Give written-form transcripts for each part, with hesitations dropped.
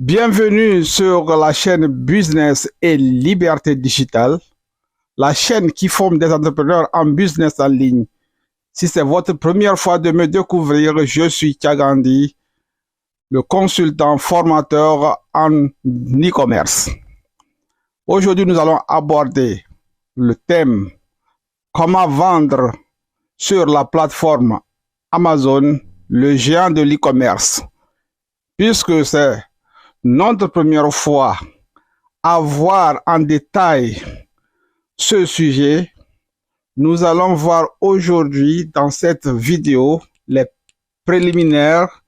Bienvenue sur la chaîne Business et Liberté Digitale, la chaîne qui forme des entrepreneurs en business en ligne. Si c'est votre première fois de me découvrir, je suis Tiagandi, le consultant formateur en e-commerce. Aujourd'hui, nous allons aborder le thème comment vendre sur la plateforme Amazon, le géant de l'e-commerce. Puisque c'est notre première fois à voir en détail ce sujet, nous allons voir aujourd'hui dans cette vidéo les préliminaires.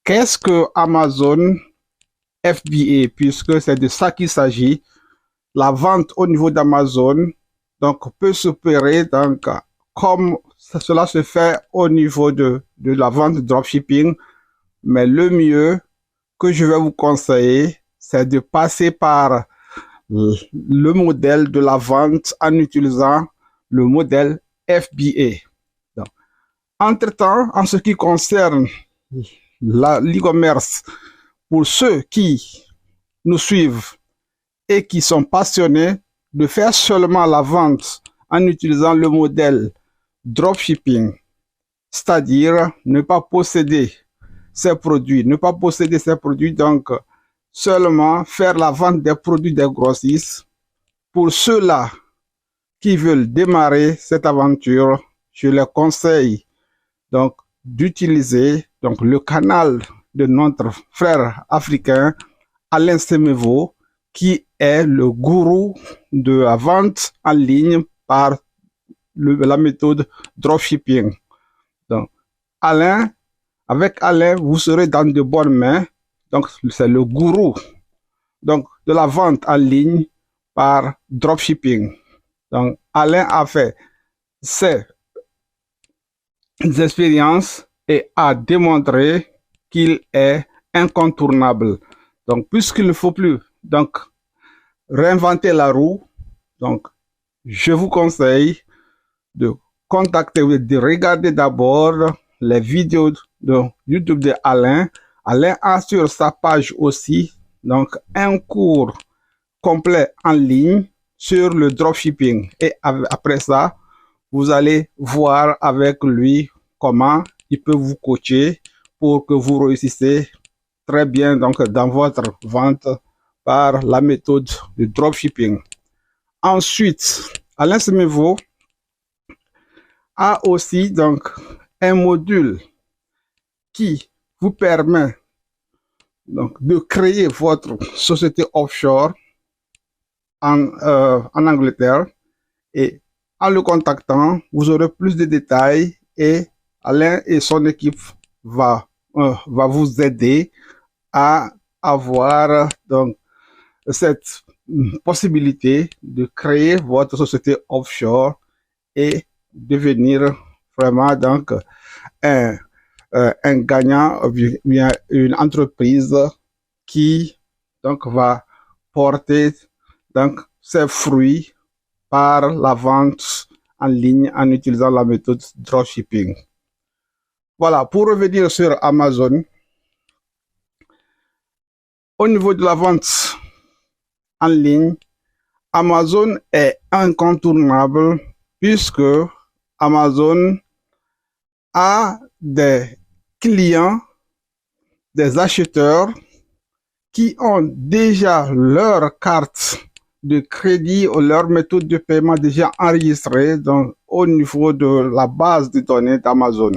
Qu'est-ce que Amazon FBA, puisque c'est de ça qu'il s'agit. La vente au niveau d'Amazon donc peut s'opérer donc comme cela se fait au niveau de la vente de dropshipping, mais le mieux que je vais vous conseiller, c'est de passer par le modèle de la vente en utilisant le modèle FBA. Entre-temps, en ce qui concerne l'e-commerce, pour ceux qui nous suivent et qui sont passionnés de faire seulement la vente en utilisant le modèle dropshipping, c'est-à-dire ne pas posséder ces produits, donc seulement faire la vente des produits des grossistes. Pour ceux-là qui veulent démarrer cette aventure, je les conseille donc d'utiliser donc le canal de notre frère africain Alain Semevo, qui est le gourou de la vente en ligne par la méthode dropshipping. Donc avec Alain, vous serez dans de bonnes mains. Donc, c'est le gourou donc, de la vente en ligne par dropshipping. Donc, Alain a fait ses expériences et a démontré qu'il est incontournable. Donc, puisqu'il ne faut plus donc réinventer la roue, donc, je vous conseille de contacter, de regarder d'abord les vidéos de YouTube de Alain. Alain a sur sa page aussi donc un cours complet en ligne sur le dropshipping. Et après ça, vous allez voir avec lui comment il peut vous coacher pour que vous réussissez très bien donc dans votre vente par la méthode de dropshipping. Ensuite, Alain Semevo a aussi donc un module qui vous permet donc de créer votre société offshore en Angleterre, et en le contactant, vous aurez plus de détails et Alain et son équipe va vous aider à avoir donc cette possibilité de créer votre société offshore et devenir vraiment donc un gagnant, une entreprise qui donc va porter donc ses fruits par la vente en ligne en utilisant la méthode dropshipping. Voilà, pour revenir sur Amazon, au niveau de la vente en ligne, Amazon est incontournable puisque Amazon a des clients, des acheteurs qui ont déjà leur carte de crédit ou leur méthode de paiement déjà enregistrée donc, au niveau de la base de données d'Amazon.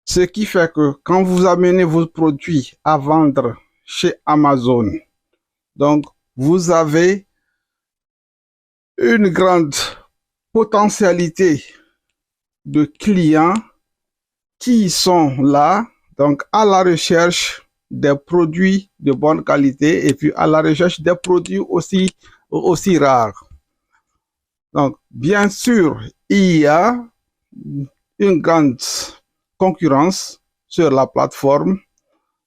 Ce qui fait que quand vous amenez vos produits à vendre chez Amazon, donc vous avez une grande potentialité de clients qui sont là, donc à la recherche des produits de bonne qualité et puis à la recherche des produits aussi rares. Donc, bien sûr, il y a une grande concurrence sur la plateforme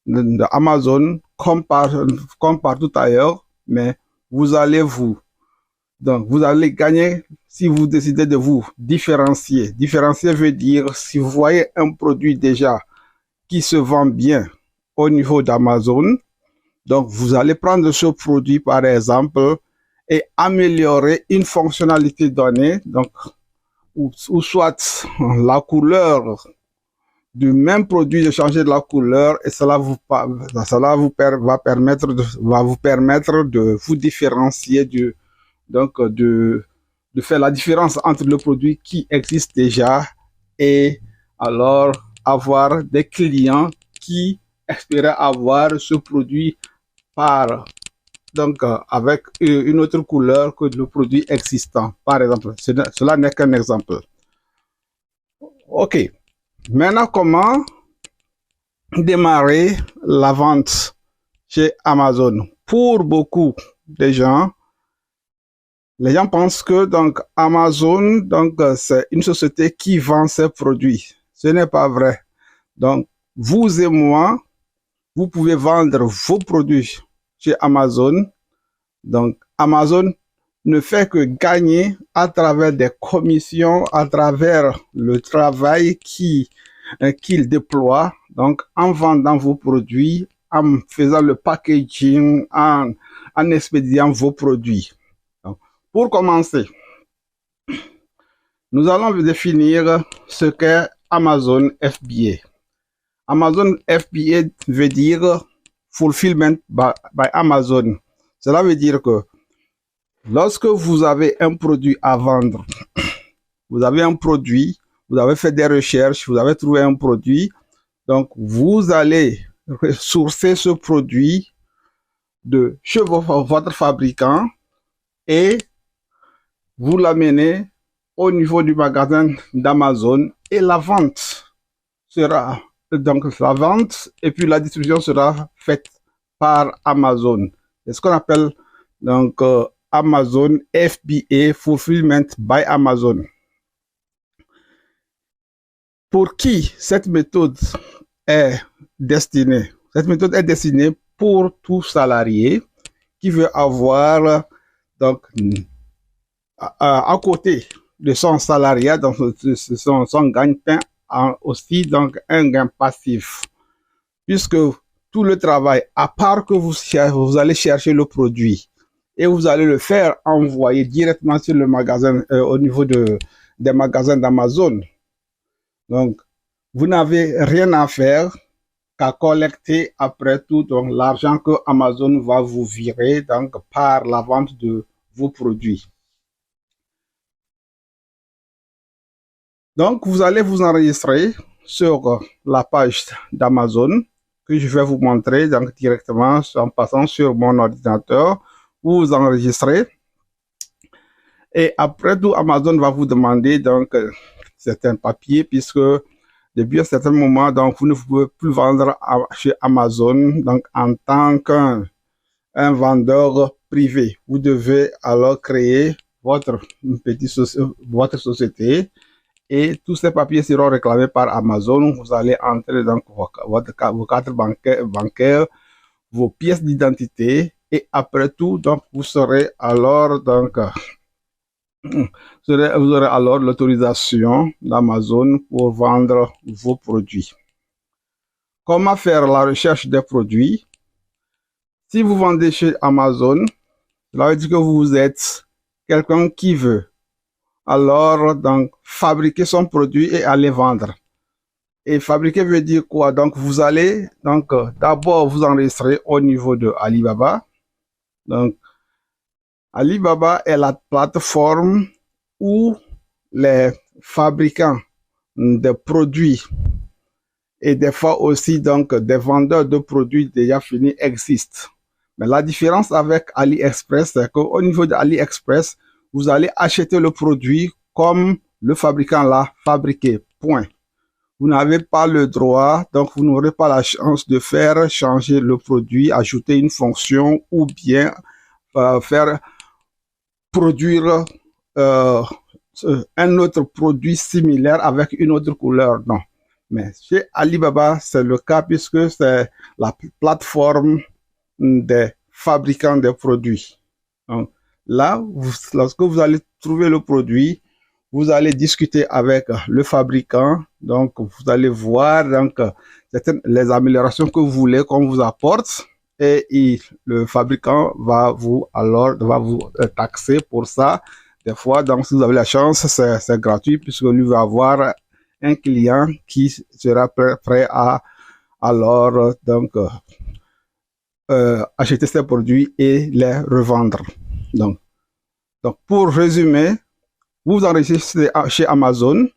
d'Amazon comme partout ailleurs, mais vous allez gagner si vous décidez de vous différencier. Différencier veut dire si vous voyez un produit déjà qui se vend bien au niveau d'Amazon, Donc, vous allez prendre ce produit, par exemple, et améliorer une fonctionnalité donnée, donc, ou soit la couleur du même produit, de changer de la couleur, et cela va vous permettre de vous différencier de faire la différence entre le produit qui existe déjà et alors avoir des clients qui espéraient avoir ce produit avec une autre couleur que le produit existant. Par exemple, cela n'est qu'un exemple. OK. Maintenant, comment démarrer la vente chez Amazon? Pour beaucoup de gens, les gens pensent que donc Amazon c'est une société qui vend ses produits. Ce n'est pas vrai. Donc vous et moi, vous pouvez vendre vos produits chez Amazon. Donc Amazon ne fait que gagner à travers des commissions, à travers le travail qu'il déploie, donc en vendant vos produits, en faisant le packaging, en expédiant vos produits. Donc, pour commencer, nous allons définir ce qu'est Amazon FBA. Amazon FBA veut dire Fulfillment by Amazon. Cela veut dire que lorsque vous avez un produit à vendre, vous avez un produit, vous avez fait des recherches, vous avez trouvé un produit, donc vous allez sourcer ce produit de chez votre fabricant et vous l'amenez au niveau du magasin d'Amazon et la vente sera et puis la distribution sera faite par Amazon. C'est ce qu'on appelle donc Amazon FBA, Fulfillment by Amazon. Pour qui cette méthode est destinée? Cette méthode est destinée pour tout salarié qui veut avoir donc à côté de son salariat, donc son gagne-pain, aussi donc un gain passif, puisque tout le travail, à part que vous allez chercher le produit et vous allez le faire envoyer directement sur le magasin au niveau des magasins d'Amazon. Donc, vous n'avez rien à faire qu'à collecter après tout donc l'argent que Amazon va vous virer donc par la vente de vos produits. Donc, vous allez vous enregistrer sur la page d'Amazon que je vais vous montrer donc directement en passant sur mon ordinateur. Vous vous enregistrez et après tout, Amazon va vous demander donc certains papiers puisque depuis un certain moment, donc vous ne pouvez plus vendre chez Amazon donc en tant qu'un vendeur privé. Vous devez alors créer votre société. Et tous ces papiers seront réclamés par Amazon. Vous allez entrer donc vos cartes bancaires, vos pièces d'identité et après tout, donc vous serez alors vous aurez alors l'autorisation d'Amazon pour vendre vos produits. Comment faire la recherche des produits? Si vous vendez chez Amazon, cela veut dire que vous êtes quelqu'un qui veut alors donc fabriquer son produit et aller vendre. Et fabriquer veut dire quoi? Donc vous allez donc d'abord vous enregistrer au niveau de Alibaba. Donc Alibaba est la plateforme où les fabricants de produits et des fois aussi donc des vendeurs de produits déjà finis existent. Mais la différence avec AliExpress, c'est qu'au niveau de AliExpress, vous allez acheter le produit comme le fabricant l'a fabriqué. Point. Vous n'avez pas le droit, donc vous n'aurez pas la chance de faire changer le produit, ajouter une fonction ou bien faire produire un autre produit similaire avec une autre couleur. Non. Mais chez Alibaba, c'est le cas puisque c'est la plateforme des fabricants des produits. Donc, là, lorsque vous allez trouver le produit, vous allez discuter avec le fabricant. Donc, vous allez voir donc les améliorations que vous voulez qu'on vous apporte. et le fabricant va vous taxer pour ça. Des fois, donc, si vous avez la chance, c'est gratuit puisque lui va avoir un client qui sera prêt à alors donc acheter ces produits et les revendre. Donc pour résumer, vous enregistrez chez Amazon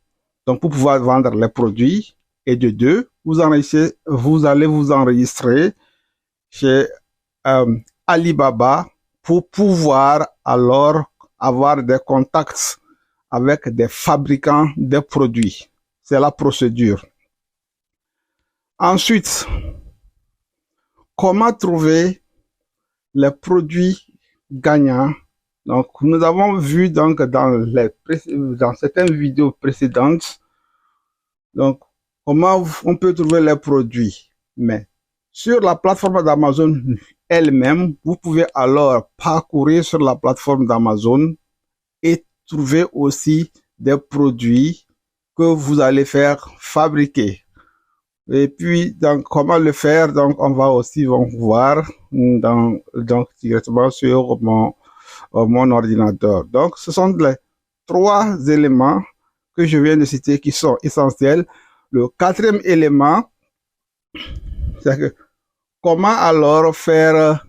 donc pour pouvoir vendre les produits, et de deux, vous allez vous enregistrer chez Alibaba pour pouvoir alors avoir des contacts avec des fabricants de produits. C'est la procédure. Ensuite, comment trouver les produits gagnants? Donc, nous avons vu donc dans certaines vidéos précédentes, donc comment on peut trouver les produits. Mais sur la plateforme d'Amazon elle-même, vous pouvez alors parcourir sur la plateforme d'Amazon et trouver aussi des produits que vous allez faire fabriquer. Et puis, donc, comment le faire? Donc, on va aussi voir donc directement sur mon ordinateur. Donc, ce sont les trois éléments que je viens de citer qui sont essentiels. Le quatrième élément, c'est que comment alors faire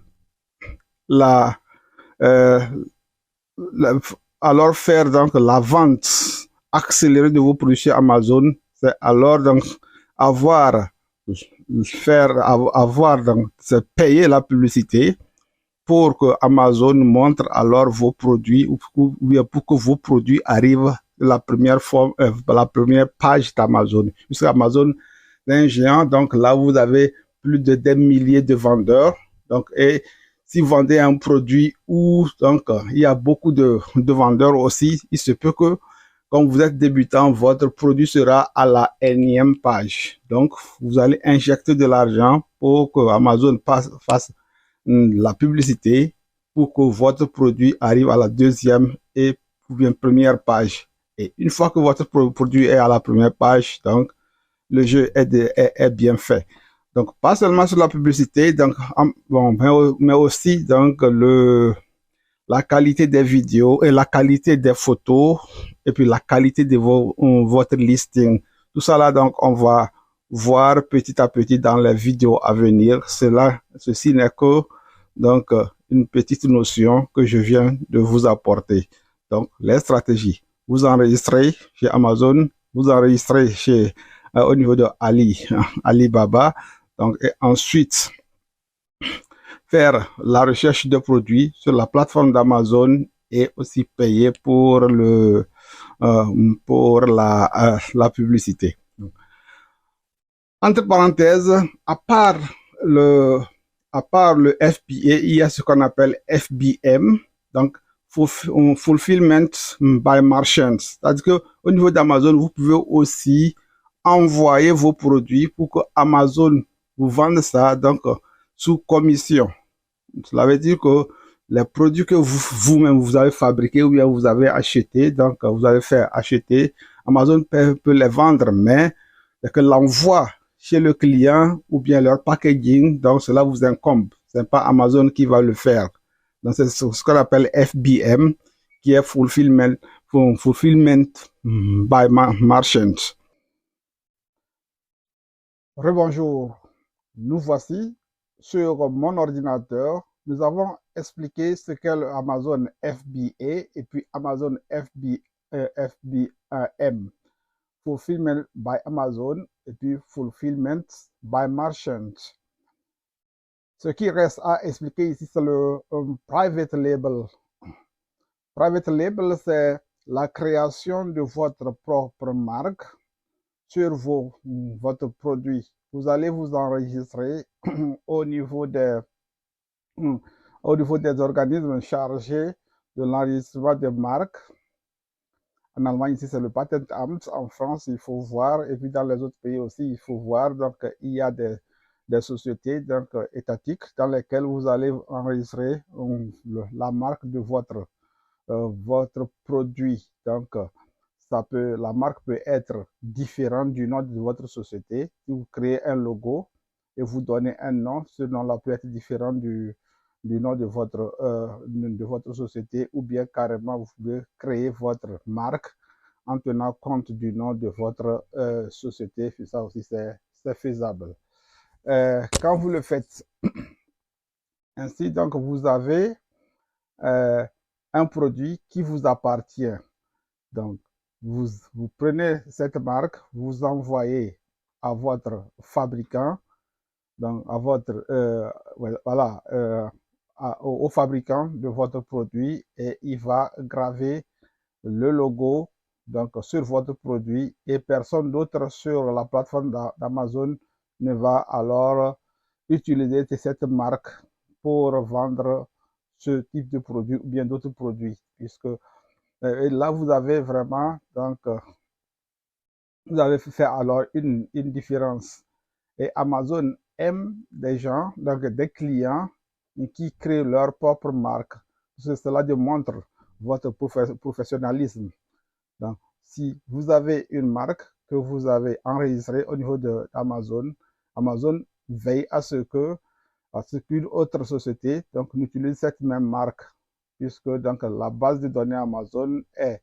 alors faire donc la vente accélérée de vos produits chez Amazon. C'est alors donc avoir donc c'est payer la publicité pour que Amazon montre alors vos produits ou pour que vos produits arrivent la première page d'Amazon. Puisque Amazon est un géant, donc là vous avez plus de des milliers de vendeurs. Donc, et si vous vendez un produit où donc il y a beaucoup de vendeurs aussi, il se peut que quand vous êtes débutant, votre produit sera à la énième page. Donc, vous allez injecter de l'argent pour que Amazon fasse la publicité pour que votre produit arrive à la deuxième et bien première page. Et une fois que votre produit est à la première page, donc le jeu est bien fait. Donc pas seulement sur la publicité, donc bon, mais aussi donc la qualité des vidéos et la qualité des photos et puis la qualité de votre listing. Tout ça là, donc on va voir petit à petit dans les vidéos à venir. Ceci n'est que donc une petite notion que je viens de vous apporter. Donc les stratégies. Vous enregistrez chez Amazon, vous enregistrez chez au niveau de Alibaba. Donc et ensuite faire la recherche de produits sur la plateforme d'Amazon et aussi payer pour la publicité. Entre parenthèses, à part le FBA, il y a ce qu'on appelle FBM, donc Fulfillment by Merchants. C'est-à-dire que au niveau d'Amazon, vous pouvez aussi envoyer vos produits pour que Amazon vous vende ça donc sous commission. Cela veut dire que les produits que vous-même vous avez fabriqués ou bien vous avez achetés, donc vous avez fait acheter, Amazon peut les vendre, mais que l'envoi chez le client ou bien leur packaging, donc cela vous incombe. Ce n'est pas Amazon qui va le faire. Donc c'est ce qu'on appelle FBM, qui est Fulfillment by Merchant. Rebonjour, nous voici sur mon ordinateur. Nous avons expliqué ce qu'est le Amazon FBA et puis Amazon FBM, Fulfillment by Amazon et puis Fulfillment by Merchant. Ce qui reste à expliquer ici, c'est le private label. Private label, c'est la création de votre propre marque sur votre produit. Vous allez vous enregistrer au niveau des organismes chargés de l'enregistrement des marques. En Allemagne, ici, c'est le Patentamt. En France, il faut voir. Et puis, dans les autres pays aussi, il faut voir. Donc, il y a des sociétés donc, étatiques dans lesquelles vous allez enregistrer la marque de votre produit. Donc, la marque peut être différente du nom de votre société. Si vous créez un logo, et vous donnez un nom. Ce nom-là peut être différent du nom de votre société, ou bien carrément vous pouvez créer votre marque en tenant compte du nom de votre société. Ça aussi, c'est faisable. Quand vous le faites ainsi, donc vous avez un produit qui vous appartient. Donc, vous prenez cette marque, vous envoyez à votre fabricant, donc à votre, voilà, au fabricant de votre produit, et il va graver le logo donc sur votre produit, et personne d'autre sur la plateforme d'Amazon ne va alors utiliser cette marque pour vendre ce type de produit ou bien d'autres produits, puisque là vous avez vraiment donc vous avez fait alors une différence. Et Amazon aime des gens, donc des clients qui créent leur propre marque. Cela démontre votre professionnalisme. Donc, si vous avez une marque que vous avez enregistrée au niveau d'Amazon, Amazon veille à ce qu'une autre société donc n'utilise cette même marque, puisque donc la base de données Amazon est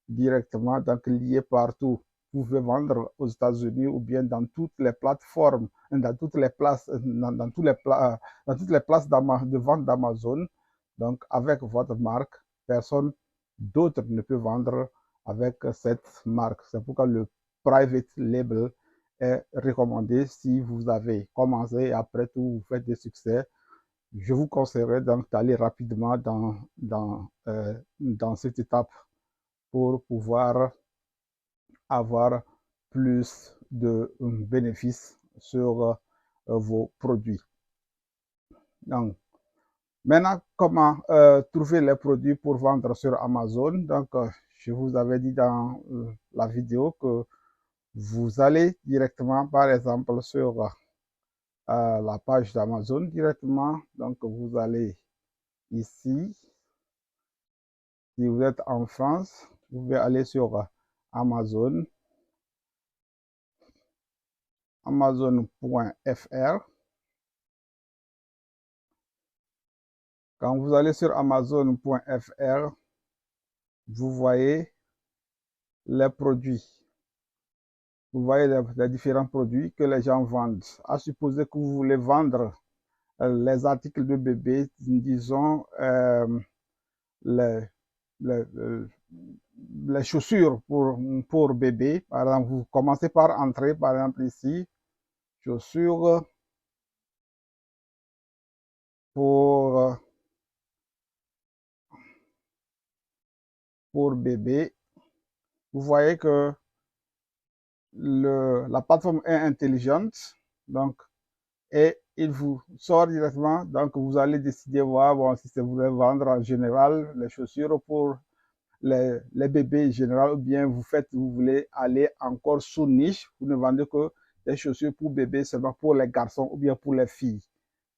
directement donc liée partout. Vous pouvez vendre aux États-Unis ou bien dans toutes les plateformes, dans toutes les places, dans toutes les places de vente d'Amazon. Donc, avec votre marque, personne d'autre ne peut vendre avec cette marque. C'est pourquoi le private label est recommandé si vous avez commencé et après tout vous faites des succès. Je vous conseillerais donc d'aller rapidement dans cette étape pour pouvoir avoir plus de bénéfices sur vos produits. Donc, maintenant, comment trouver les produits pour vendre sur Amazon? Donc, je vous avais dit dans la vidéo que vous allez directement, par exemple, sur la page d'Amazon directement. Donc, vous allez ici. Si vous êtes en France, vous pouvez aller sur Amazon, amazon.fr. Quand vous allez sur amazon.fr, vous voyez les produits. Vous voyez les différents produits que les gens vendent. À supposer que vous voulez vendre les articles de bébé, disons les, les, les chaussures pour bébé. Par exemple, vous commencez par entrer, par exemple ici, chaussures pour bébé. Vous voyez que la plateforme est intelligente, donc, et il vous sort directement. Donc, vous allez décider, voir, bon, si vous voulez vendre en général les chaussures pour les bébés en général, ou bien vous voulez aller encore sous niche, vous ne vendez que des chaussures pour bébés seulement pour les garçons ou bien pour les filles.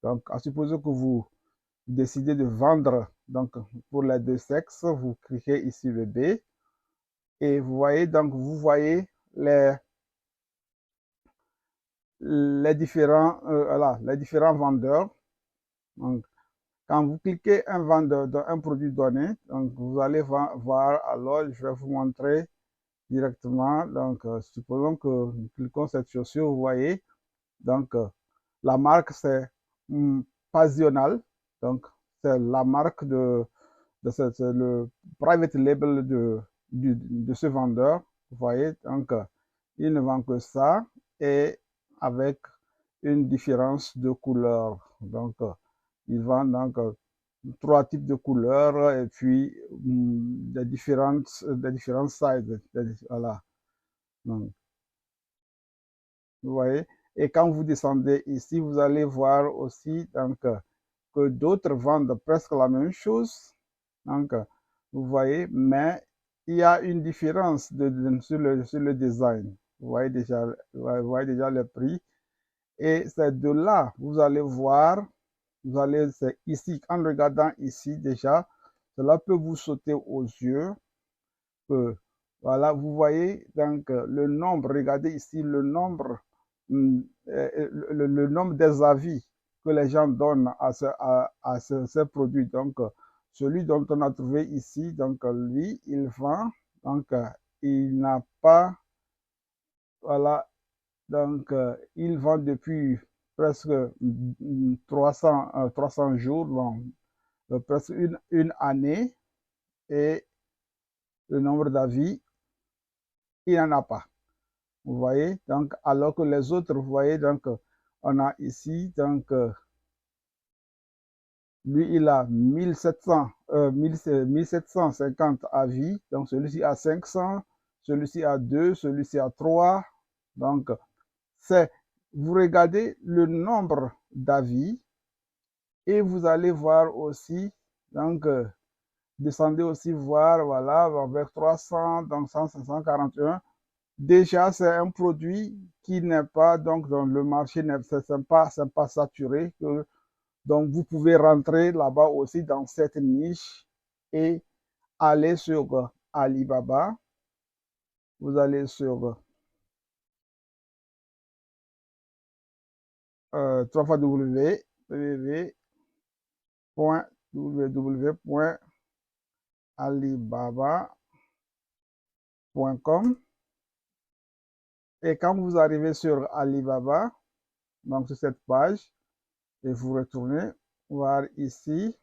Donc, à supposer que vous décidez de vendre donc pour les deux sexes, vous cliquez ici bébé et vous voyez donc les différents les différents vendeurs. Donc, quand vous cliquez un vendeur d'un produit donné, donc vous allez voir, alors je vais vous montrer directement. Donc, supposons que nous cliquons cette chaussure, vous voyez, donc la marque c'est Passional, donc c'est la marque c'est le private label de ce vendeur, vous voyez, donc il ne vend que ça, et avec une différence de couleur. Donc, il vend donc 3 types de couleurs et puis des différentes sizes. Voilà. Donc, vous voyez. Et quand vous descendez ici, vous allez voir aussi donc, que d'autres vendent presque la même chose. Donc, vous voyez, mais il y a une différence sur le design. Vous voyez déjà le prix. Et c'est de là, vous allez voir, c'est ici, en regardant ici déjà, cela peut vous sauter aux yeux. Voilà, vous voyez donc le nombre, regardez ici le nombre le nombre des avis que les gens donnent à ce produit. Donc, celui dont on a trouvé ici, donc lui, il vend, donc il n'a pas, voilà, donc il vend depuis presque 300 jours, bon, presque une année, et le nombre d'avis, il n'en a pas. Vous voyez, donc alors que les autres, vous voyez, donc on a ici, donc lui, il a 1750 avis. Donc, celui-ci a 500, celui-ci a 2, celui-ci a 3. Donc, vous regardez le nombre d'avis et vous allez voir aussi, donc, descendez aussi voir, voilà, avec 300, donc 141. Déjà, c'est un produit qui n'est pas, donc, dans le marché, c'est pas saturé. Donc, vous pouvez rentrer là-bas aussi dans cette niche et aller sur Alibaba. Vous allez sur www.alibaba.com. Et quand vous arrivez sur Alibaba, donc sur cette page, et vous retournez voir ici,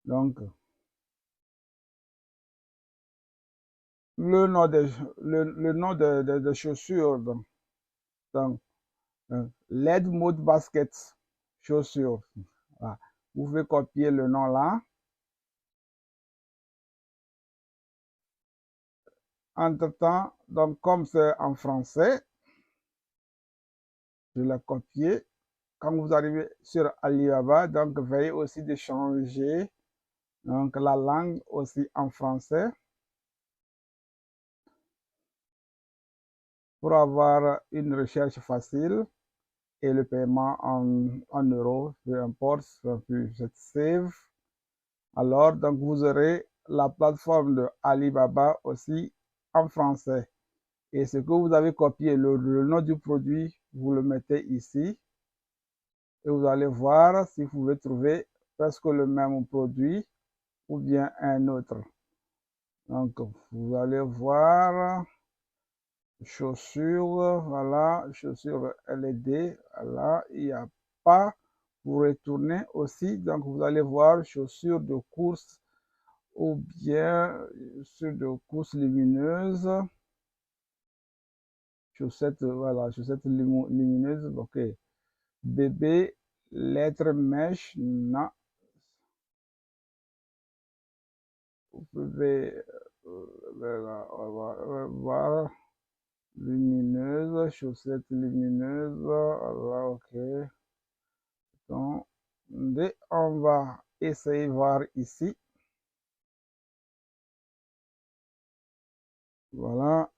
donc le nom de chaussures, donc LED Mode Basket chaussures. Voilà. Vous pouvez copier le nom là. Entre-temps, donc comme c'est en français, je l'ai copié. Quand vous arrivez sur Alibaba, donc veuillez aussi de changer donc la langue aussi en français pour avoir une recherche facile et le paiement en euros, peu importe, puis je save. Alors, donc vous aurez la plateforme de Alibaba aussi en français. Et ce que vous avez copié, le nom du produit, vous le mettez ici. Et vous allez voir si vous pouvez trouver presque le même produit ou bien un autre. Donc, vous allez voir chaussures, voilà, chaussures LED, voilà, il n'y a pas. Vous retournez aussi, donc vous allez voir chaussures de course ou bien chaussures de course lumineuses. Chaussettes, voilà, chaussettes lumineuses, ok. Bébé, lettre mèche, non. Vous pouvez voir lumineuse, chaussettes lumineuses, voilà, ok. Donc, on va essayer de voir ici. Voilà,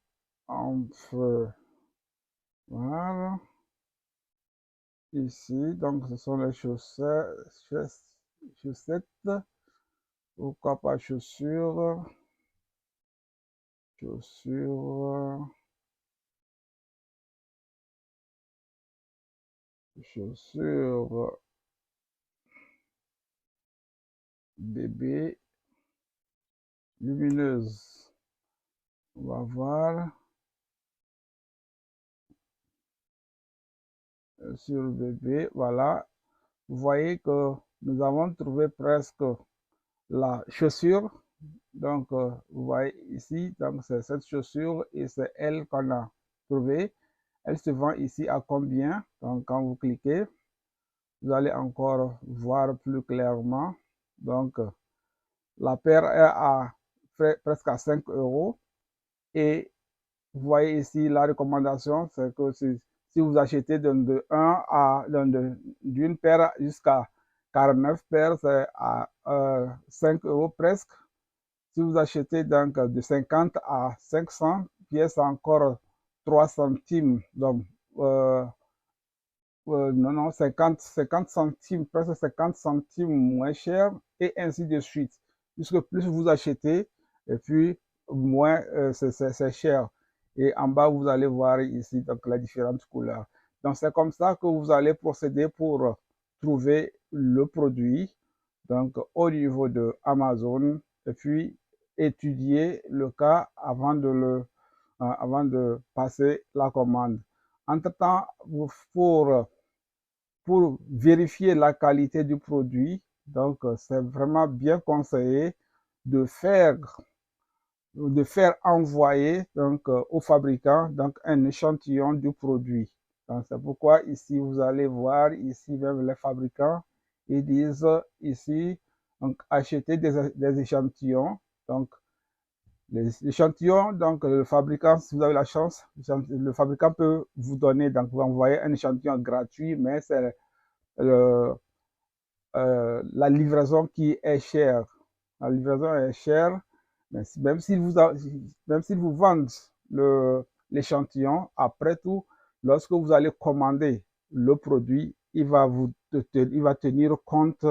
on peut voir ici. Donc, ce sont les chaussettes. Pourquoi pas chaussures? Chaussures. Chaussures. Bébé. Lumineuse. On va voir. Sur le bébé, voilà. Vous voyez que nous avons trouvé presque la chaussure. Donc, vous voyez ici, donc c'est cette chaussure et c'est elle qu'on a trouvée. Elle se vend ici à combien? Donc, quand vous cliquez, vous allez encore voir plus clairement. Donc, la paire est à presque à 5 euros. Et vous voyez ici la recommandation, c'est que si vous achetez d'une paire jusqu'à 49 paires, c'est à 5 euros presque. Si vous achetez donc de 50 à 500 pièces, encore 3 centimes. Donc, non, 50 centimes, presque 50 centimes moins cher, et ainsi de suite. Puisque plus vous achetez, et puis moins c'est cher. Et en bas, vous allez voir ici donc, les différentes couleurs. Donc, c'est comme ça que vous allez procéder pour trouver le produit, donc au niveau de Amazon, et puis étudier le cas avant de passer la commande. Entre-temps, pour vérifier la qualité du produit, donc c'est vraiment bien conseillé de faire envoyer donc au fabricant donc un échantillon du produit. Donc c'est pourquoi ici vous allez voir ici même les fabricants ils disent ici donc acheter des échantillons. Donc les échantillons, donc le fabricant, si vous avez la chance, le fabricant peut vous donner, donc vous envoyer un échantillon gratuit, mais c'est la livraison qui est chère. La livraison est chère, mais même s'ils vous vendent l'échantillon, après tout, lorsque vous allez commander le produit, il va tenir compte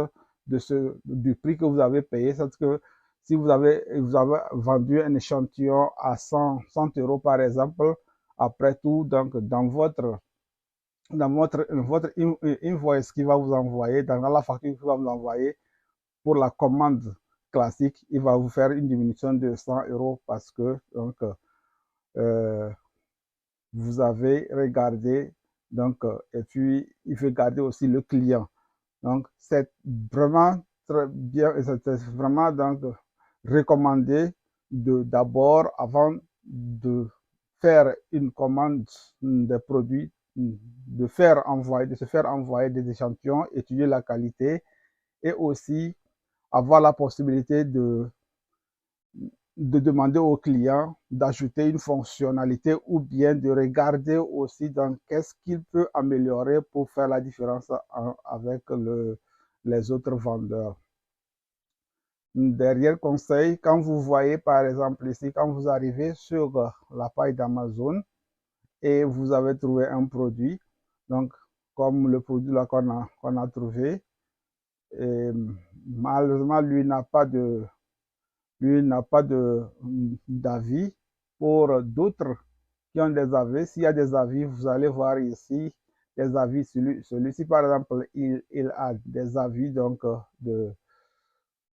du prix que vous avez payé. C'est que si vous avez vendu un échantillon à 100 euros par exemple, après tout, donc dans votre invoice qui va vous envoyer, dans la facture qui va vous envoyer pour la commande classique, il va vous faire une diminution de 100 euros parce que donc, vous avez regardé, donc, et puis il faut garder aussi le client. Donc, c'est vraiment très bien, c'est vraiment donc recommandé d'abord, avant de faire une commande des produits, de se faire envoyer des échantillons, étudier la qualité et aussi avoir la possibilité de demander au client d'ajouter une fonctionnalité ou bien de regarder aussi dans qu'est-ce qu'il peut améliorer pour faire la différence avec les autres vendeurs. Derrière conseil, quand vous voyez par exemple ici, quand vous arrivez sur la page d'Amazon et vous avez trouvé un produit, donc comme le produit là qu'on a trouvé, et malheureusement lui n'a pas d'avis. Pour d'autres qui ont des avis, s'il y a des avis, vous allez voir ici des avis. Celui-ci, par exemple, il a des avis donc de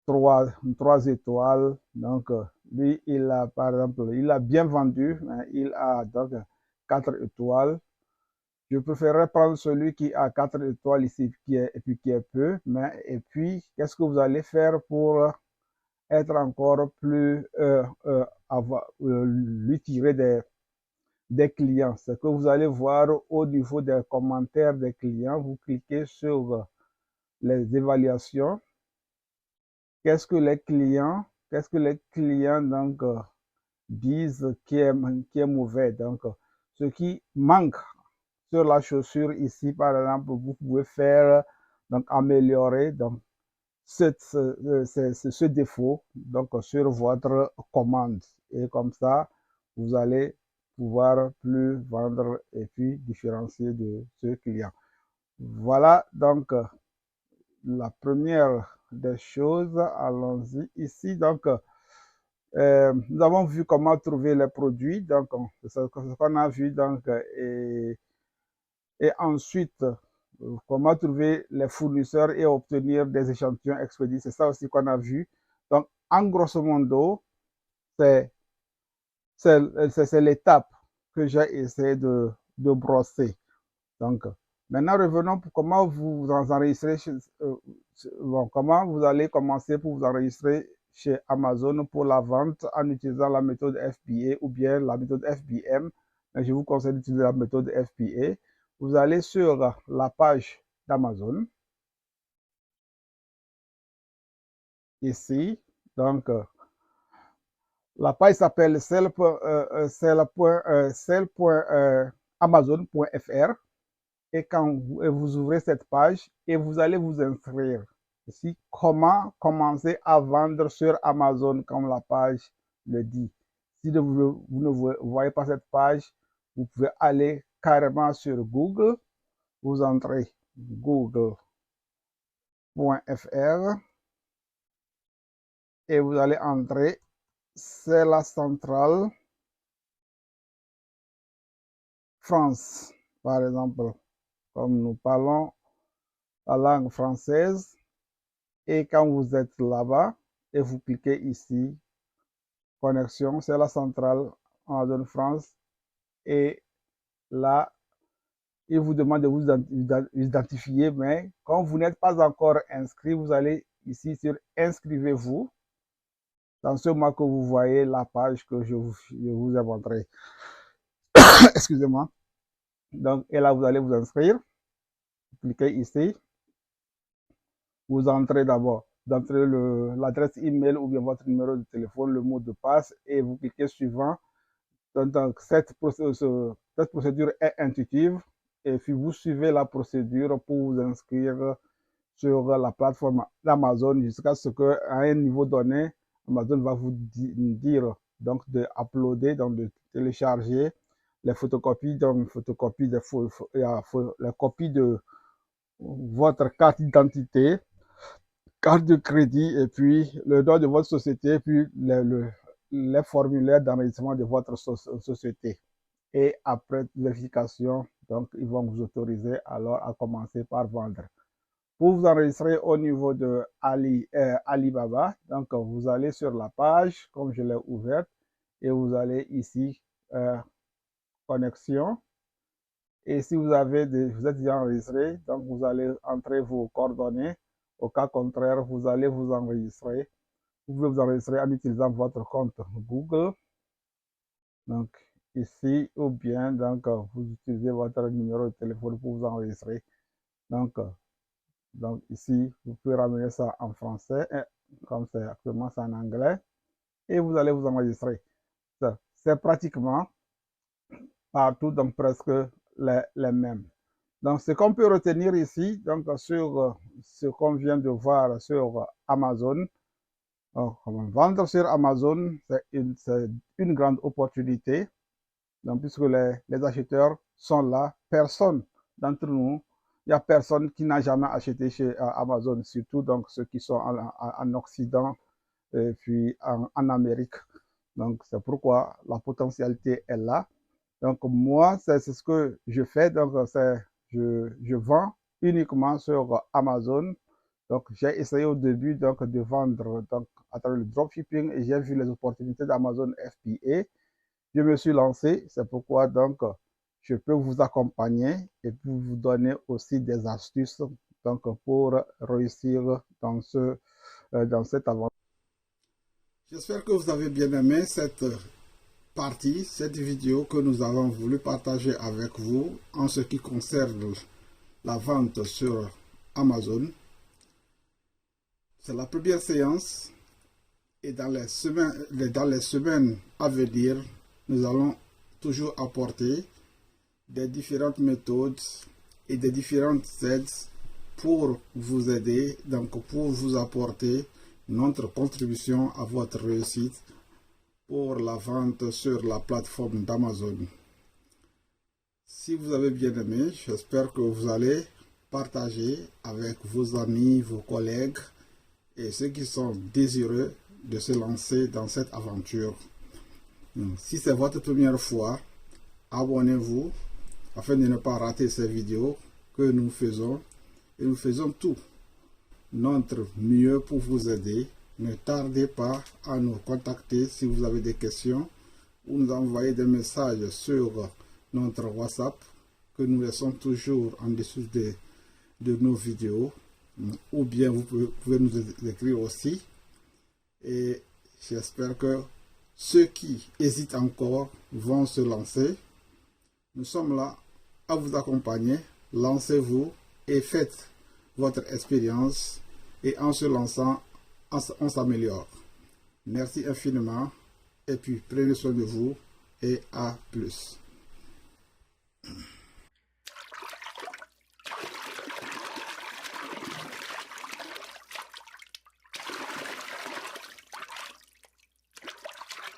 3 étoiles. Donc, lui, il a, par exemple, il a bien vendu, mais il a donc 4 étoiles. Je préférerais prendre celui qui a 4 étoiles ici, et puis qui est peu. Mais, et puis, qu'est-ce que vous allez faire pour être encore plus, lui tirer des clients? C'est que vous allez voir au niveau des commentaires des clients, vous cliquez sur les évaluations. Qu'est-ce que les clients donc disent qui est mauvais? Donc, ce qui manque sur la chaussure ici, par exemple, vous pouvez faire donc améliorer donc ce défaut donc sur votre commande et comme ça vous allez pouvoir plus vendre et puis différencier de ce client. Voilà donc la première des choses. Allons-y ici. Donc nous avons vu comment trouver les produits, donc c'est ce qu'on a vu. Donc et ensuite comment trouver les fournisseurs et obtenir des échantillons expédiés. C'est ça aussi qu'on a vu. Donc, en grosso modo, c'est l'étape que j'ai essayé de brosser. Donc, maintenant, revenons pour comment vous enregistrez, comment vous allez commencer pour vous enregistrer chez Amazon pour la vente en utilisant la méthode FBA ou bien la méthode FBM. Mais je vous conseille d'utiliser la méthode FBA. Vous allez sur la page d'Amazon. Ici, donc, la page s'appelle sell.amazon.fr et quand vous ouvrez cette page et vous allez vous inscrire. Ici, comment commencer à vendre sur Amazon comme la page le dit. Si vous ne voyez pas cette page, vous pouvez aller carrément sur Google. Vous entrez google.fr et vous allez entrer, c'est la centrale France, par exemple. comme nous parlons la langue française. Et quand vous êtes là-bas, et vous cliquez ici, connexion, c'est la centrale Amazon France. Et là, il vous demande de vous identifier, mais quand vous n'êtes pas encore inscrit, vous allez ici sur inscrivez-vous. Dans ce mois que vous voyez la page que je vous ai montré. Excusez-moi. Donc, et là, vous allez vous inscrire. Cliquez ici. Vous entrez d'abord, d'entrer l'adresse email ou bien votre numéro de téléphone, le mot de passe, et vous cliquez suivant. Donc, cette procédure est intuitive, et puis vous suivez la procédure pour vous inscrire sur la plateforme d'Amazon jusqu'à ce qu'à un niveau donné, Amazon va vous dire donc de uploader, donc de télécharger les photocopies, donc photocopie les copies de votre carte d'identité, carte de crédit et puis le nom de votre société, puis les formulaires d'enregistrement de votre société. Et après vérification, donc ils vont vous autoriser alors à commencer par vendre. Pour vous enregistrer au niveau de Alibaba, donc vous allez sur la page, comme je l'ai ouverte, et vous allez ici, connexion. Et si vous êtes déjà enregistré, donc vous allez entrer vos coordonnées. Au cas contraire, vous allez vous enregistrer. Vous pouvez vous enregistrer en utilisant votre compte Google. Donc ici, ou bien donc vous utilisez votre numéro de téléphone pour vous enregistrer. Donc ici, vous pouvez ramener ça en français, comme c'est actuellement c'est en anglais, et vous allez vous enregistrer. C'est pratiquement partout, donc presque les mêmes. Donc ce qu'on peut retenir ici, donc sur ce qu'on vient de voir sur Amazon, vendre sur Amazon, c'est une grande opportunité. Donc puisque les acheteurs sont là, personne d'entre nous, il n'y a personne qui n'a jamais acheté chez Amazon, surtout donc ceux qui sont en Occident et puis en Amérique. Donc c'est pourquoi la potentialité est là. Donc moi, c'est ce que je fais. Donc je vends uniquement sur Amazon. Donc j'ai essayé au début donc de vendre donc à travers le dropshipping et j'ai vu les opportunités d'Amazon FBA. Je me suis lancé, c'est pourquoi donc je peux vous accompagner et puis vous donner aussi des astuces donc pour réussir dans cette aventure. J'espère que vous avez bien aimé cette vidéo que nous avons voulu partager avec vous en ce qui concerne la vente sur Amazon. C'est la première séance et dans les semaines à venir, nous allons toujours apporter des différentes méthodes et des différentes aides pour vous aider, donc pour vous apporter notre contribution à votre réussite pour la vente sur la plateforme d'Amazon. Si vous avez bien aimé, j'espère que vous allez partager avec vos amis, vos collègues et ceux qui sont désireux de se lancer dans cette aventure. Si c'est votre première fois, abonnez-vous afin de ne pas rater ces vidéos que nous faisons. Et nous faisons tout notre mieux pour vous aider. Ne tardez pas à nous contacter si vous avez des questions ou nous envoyer des messages sur notre WhatsApp que nous laissons toujours en dessous de nos vidéos. Ou bien vous pouvez nous écrire aussi. Et j'espère que ceux qui hésitent encore vont se lancer. Nous sommes là à vous accompagner. Lancez-vous et faites votre expérience. Et en se lançant, on s'améliore. Merci infiniment. Et puis prenez soin de vous et à plus.